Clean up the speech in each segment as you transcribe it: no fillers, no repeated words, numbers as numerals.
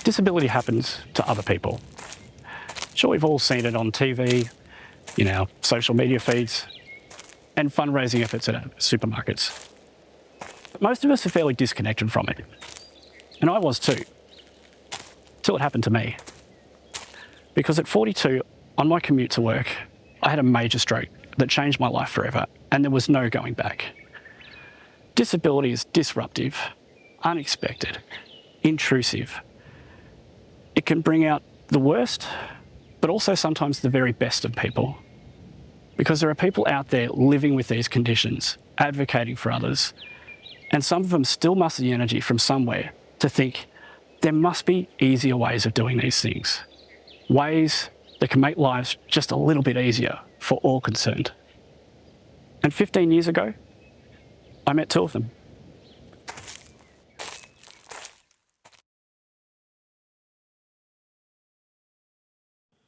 Disability happens to other people. Sure, we've all seen it on TV, in our social media feeds, and fundraising efforts at supermarkets. But most of us are fairly disconnected from it. And I was too, till it happened to me. Because at 42, on my commute to work, I had a major stroke that changed my life forever, and there was no going back. Disability is disruptive, unexpected, intrusive. It can bring out the worst, but also sometimes the very best of people. Because there are people out there living with these conditions, advocating for others, and some of them still muster the energy from somewhere to think there must be easier ways of doing these things. Ways that can make lives just a little bit easier for all concerned. And 15 years ago, I met two of them.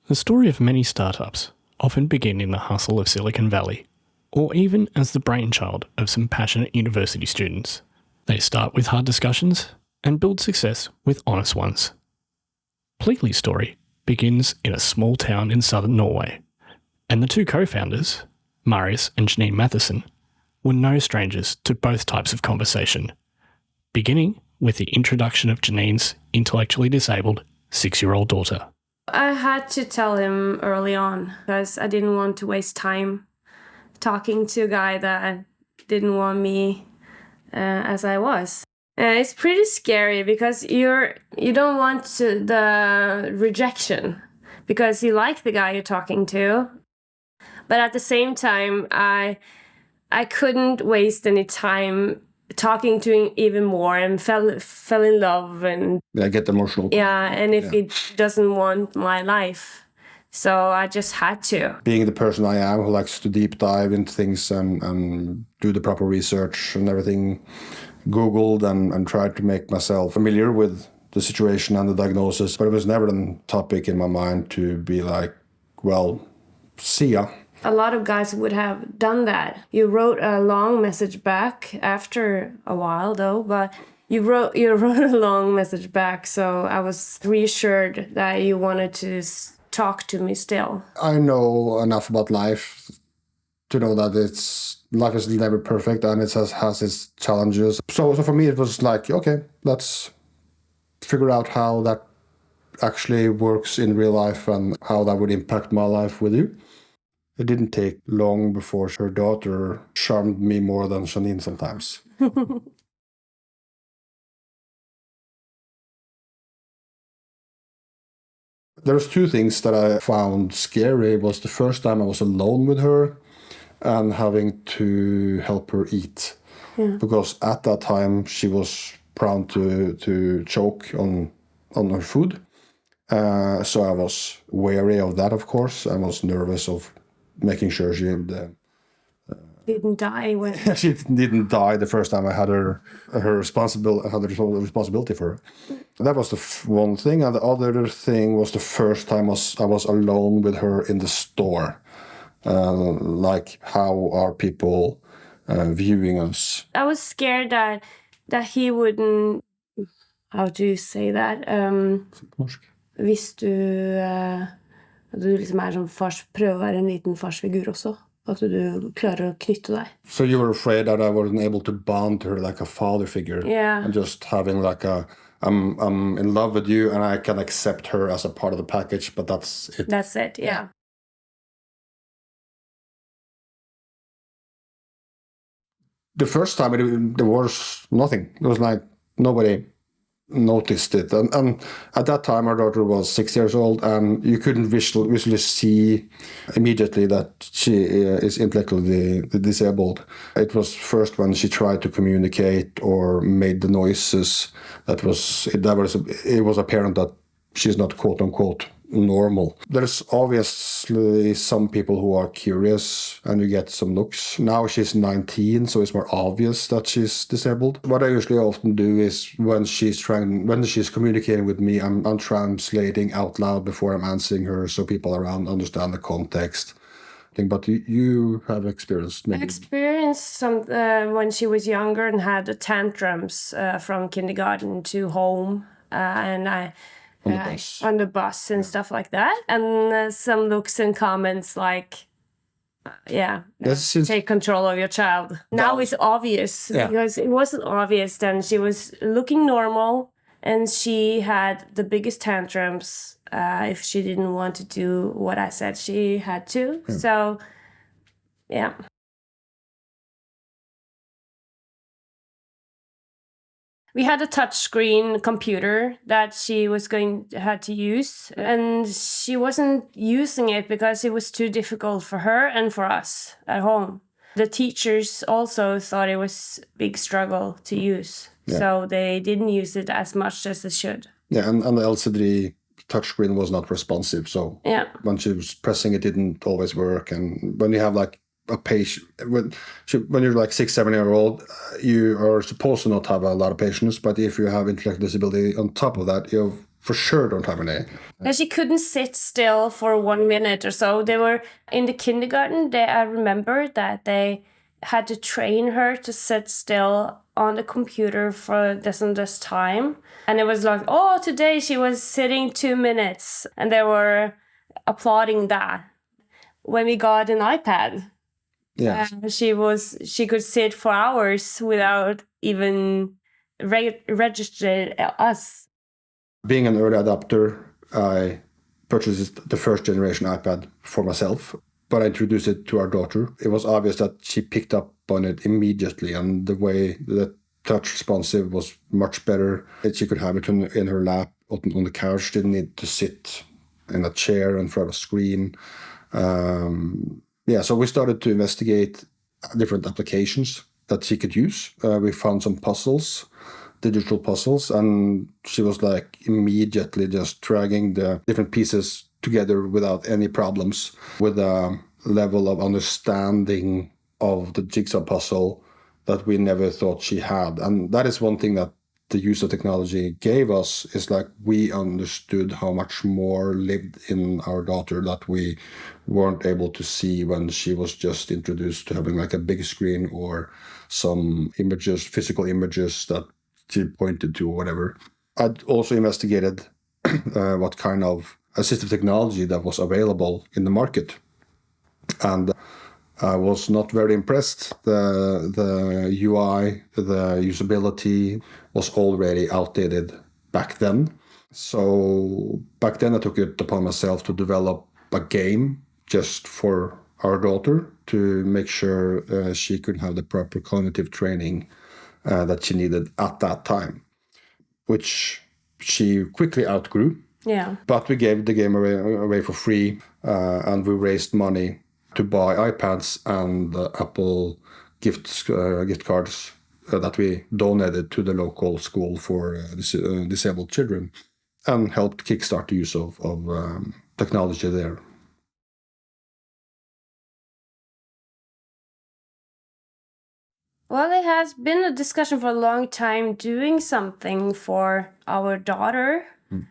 The story of many startups often begin in the hustle of Silicon Valley, or even as the brainchild of some passionate university students. They start with hard discussions and build success with honest ones. Pletly's story begins in a small town in southern Norway, and the two co-founders, Marius and Jeanine Matheson, were no strangers to both types of conversation, beginning with the introduction of Jeanine's intellectually disabled 6-year-old daughter. I had to tell him early on because I didn't want to waste time talking to a guy that didn't want me as I was. It's pretty scary because you don't want the rejection because you like the guy you're talking to. But at the same time, I couldn't waste any time talking to him even more and fell in love and I get emotional. Yeah, and if he doesn't want my life, so I just had to. Being the person I am who likes to deep dive into things and do the proper research and everything, Googled and tried to make myself familiar with the situation and the diagnosis, but it was never a topic in my mind to be like, well, see ya. A lot of guys would have done that. You wrote a long message back after a while, though, but you wrote a long message back, so I was reassured that you wanted to talk to me still. I know enough about life to know that life is never perfect and it has its challenges. So for me, it was like, okay, let's figure out how that actually works in real life and how that would impact my life with you. It didn't take long before her daughter charmed me more than Jeanine sometimes. There's two things that I found scary. It was the first time I was alone with her and having to help her eat. Yeah. Because at that time she was prone to choke on her food. So I was wary of that, of course. I was nervous of making sure she didn't die when she didn't die the first time I had the responsibility for her. That was the one thing, and the other thing was the first time I was alone with her in the store. Like, how are people viewing us? I was scared that he wouldn't. How do you say that? Hvis du liksom sånn prøver å være en liten farsfigur også. At du klarer å knytte deg. So you were afraid that I wasn't able to bond to her like a father figure. Yeah. And just having like I'm in love with you and I can accept her as a part of the package, but that's it. That's it, yeah. The first time there was nothing. It was like nobody noticed it. And at that time, our daughter was 6 years old, and you couldn't visually see immediately that she is intellectually disabled. It was first when she tried to communicate or made the noises it was apparent that she's not quote unquote normal. There's obviously some people who are curious and you get some looks. Now she's 19, so it's more obvious that she's disabled. What I usually often do is when she's communicating with me, I'm translating out loud before I'm answering her so people around understand the context. But you have experienced maybe. I experienced some when she was younger and had tantrums from kindergarten to home, and on the bus and stuff like that. And some looks and comments like, take control of your child. Now it's obvious because it wasn't obvious then. She was looking normal and she had the biggest tantrums if she didn't want to do what I said she had to. So, yeah. We had a touchscreen computer that she had to use, and she wasn't using it because it was too difficult for her and for us at home. The teachers also thought it was a big struggle to use, so they didn't use it as much as they should. Yeah, and the LCD touchscreen was not responsive, so when she was pressing, it didn't always work. And when you have like a patient, when you're like 6-7 years old, you are supposed to not have a lot of patience, but if you have intellectual disability on top of that, you for sure don't have any. And she couldn't sit still for 1 minute or so. They were in the kindergarten. I remember that they had to train her to sit still on the computer for this and this time. And it was like, today she was sitting 2 minutes, and they were applauding that. When we got an iPad, she could sit for hours without even registering us. Being an early adopter, I purchased the first generation iPad for myself, but I introduced it to our daughter. It was obvious that she picked up on it immediately, and the way the touch responsive was much better. She could have it in her lap on the couch, didn't need to sit in a chair in front of a screen. So we started to investigate different applications that she could use. We found some puzzles, digital puzzles, and she was like immediately just dragging the different pieces together without any problems, with a level of understanding of the jigsaw puzzle that we never thought she had. And that is one thing that the use of technology gave us, is like we understood how much more lived in our daughter that we weren't able to see when she was just introduced to having like a big screen or some images, physical images that she pointed to or whatever. I'd also investigated what kind of assistive technology that was available in the market. And I was not very impressed. The UI, the usability was already outdated back then. So back then I took it upon myself to develop a game just for our daughter to make sure she could have the proper cognitive training that she needed at that time, which she quickly outgrew. Yeah. But we gave the game away for free, and we raised money to buy iPads and Apple gift cards that we donated to the local school for disabled children, and helped kickstart the use of technology there. Well, it has been a discussion for a long time doing something for our daughter,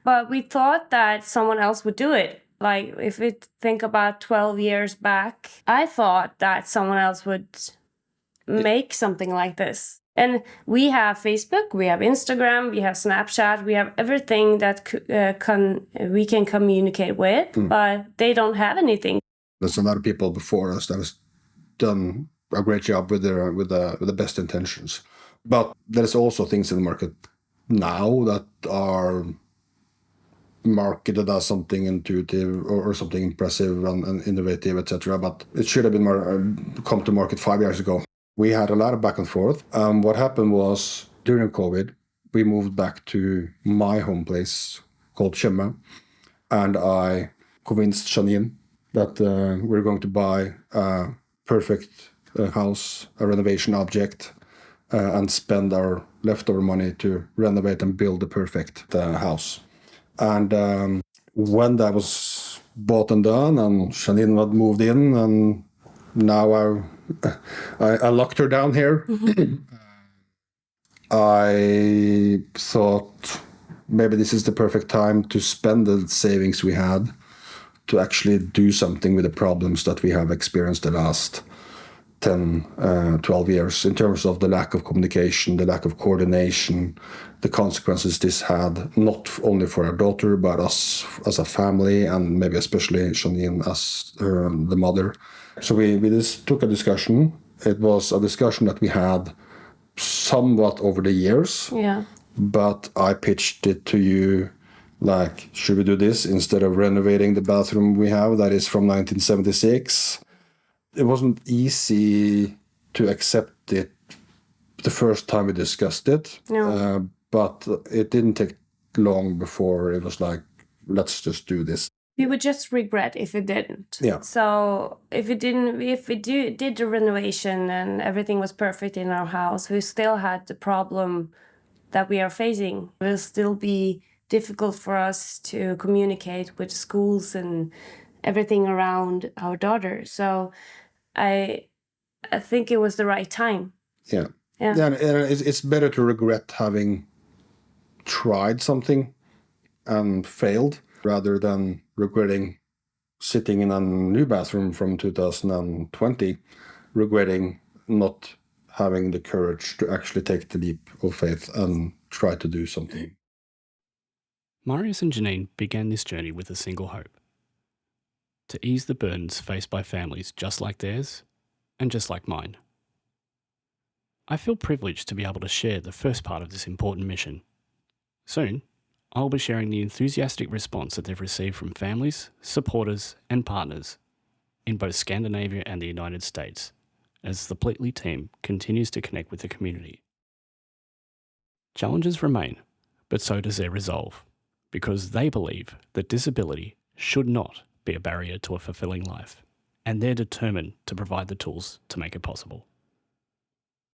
but we thought that someone else would do it. Like, if we think about 12 years back, I thought that someone else would make something like this. And we have Facebook, we have Instagram, we have Snapchat, we have everything that we can communicate with, but they don't have anything. There's a lot of people before us that has done a great job with the best intentions. But there's also things in the market now that are marketed as something intuitive or something impressive and innovative, etc. But it should have been come to market 5 years ago. We had a lot of back and forth. What happened was, during COVID, we moved back to my home place called Tjøme, and I convinced Jeanine that we're going to buy a perfect house, a renovation object, and spend our leftover money to renovate and build the perfect house. And when that was bought and done, and Jeanine had moved in, and now I locked her down here, I thought maybe this is the perfect time to spend the savings we had to actually do something with the problems that we have experienced the last 10, 12 years in terms of the lack of communication, the lack of coordination, the consequences this had, not only for our daughter, but us as a family, and maybe especially Jeanine as the mother. So we just took a discussion. It was a discussion that we had somewhat over the years, Yeah. but I pitched it to you like, should we do this instead of renovating the bathroom we have that is from 1976? It wasn't easy to accept it the first time we discussed it, No. but it didn't take long before it was like, let's just do this. We would just regret if it didn't. Yeah. So if we did the renovation and everything was perfect in our house, we still had the problem that we are facing. It will still be difficult for us to communicate with schools and everything around our daughter. So I think it was the right time. Yeah. Yeah. And it's better to regret having tried something and failed rather than regretting sitting in a new bathroom from 2020, regretting not having the courage to actually take the leap of faith and try to do something. Marius and Jeanine began this journey with a single hope: to ease the burdens faced by families just like theirs and just like mine. I feel privileged to be able to share the first part of this important mission. Soon, I'll be sharing the enthusiastic response that they've received from families, supporters and partners in both Scandinavia and the United States as the Pletly team continues to connect with the community. Challenges remain, but so does their resolve, because they believe that disability should not be a barrier to a fulfilling life, and they're determined to provide the tools to make it possible.